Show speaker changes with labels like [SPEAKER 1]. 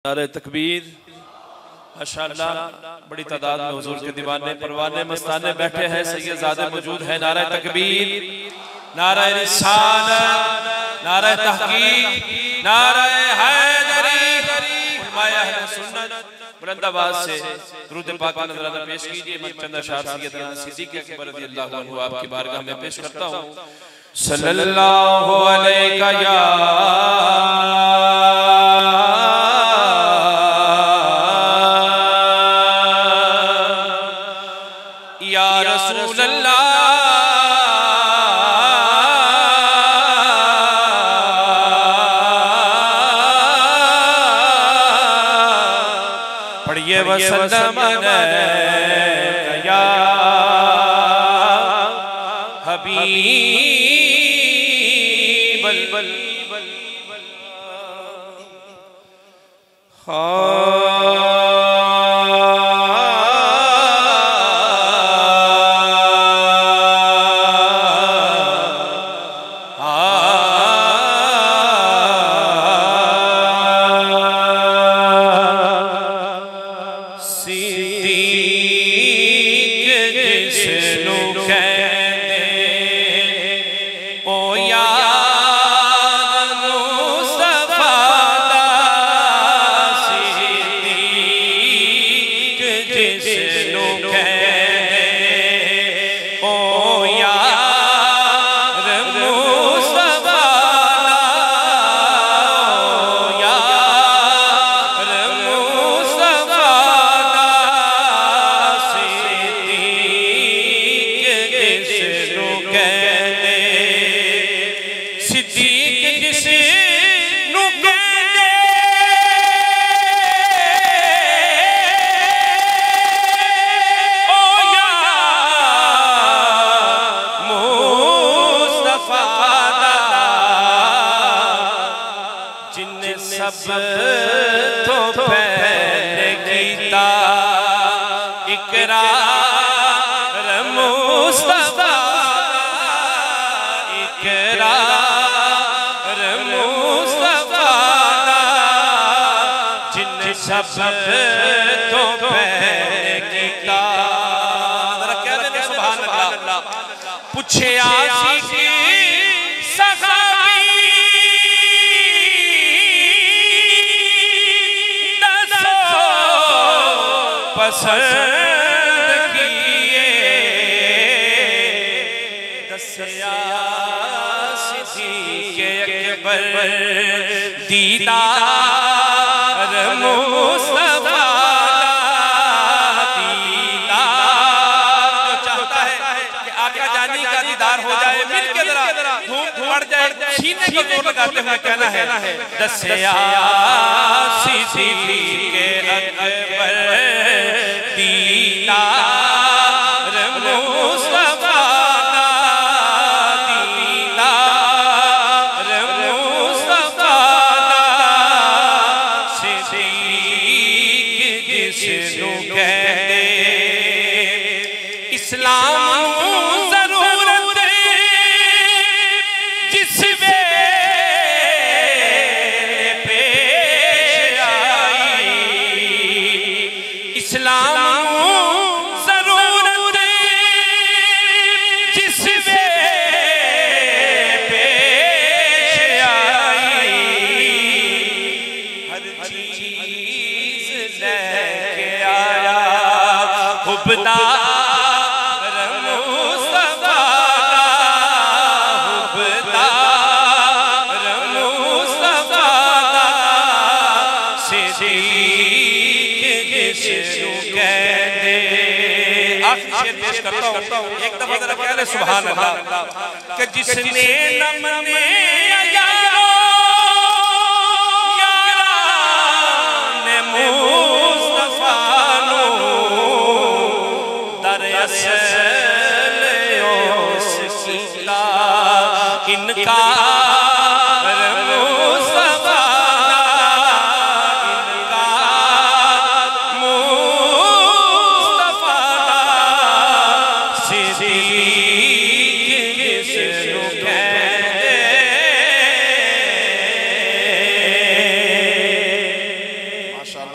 [SPEAKER 1] नारे तकबीर। माशाअल्लाह बड़ी तादाद में हुजूर के दीवाने परवाने मस्ताने बैठे हैं, सैयदजादे मौजूद हैं। नारे तकबीर, नारे रिसालत, नारे तहकीक, नारे हैदरी। उलमाए अहले सुन्नत बुलंद आवाज से दुरूद पाक का नजराना पेश कीजिए। मैं चंद अशआर सैयदना सिद्दीक़ अकबर रज़ियल्लाहु अन्हु आपकी बारगाह में पेश करता हूं। सल्लल्लाहु अलैका या रसूल अल्लाह, पढ़िए वसल्लम या हबीब तो पहले कीता इकरार मुस्तफा, इकरार मुस्तफा, जिन सब तो पहले कीता। कह देना सुभान अल्लाह। पूछे आशिकी पसंद किए, दस्या सिद्दीक़ अकबर दीदार मुस्तफा, दीदार जो चाहता है कि आका जानी का दीदार हो जाए, मिल के जरा धूम पड़ जाए, सीने को जोर लगाते हुए कहना है दस्या सिद्दीक़ अकबर दीदार मुस्तफा, दीदार मुस्तफा, सिद्दीक़ जिसनू कहते इस्लाम जरूरत जिस पेश आई, इस्लाम हुब्बदार मुस्तफा, हुब्बदार मुस्तफा, सिद्दीक़ जिसनू कहते। आखिरी शेर पेश करता हूं, एक दफा जरा कह ले सुभान अल्लाह। कि जिसने नमने इनका मुस्तफा, इनका मुस्तफा, सिद्दीक़ जिसनू कहते
[SPEAKER 2] माशाअल्लाह।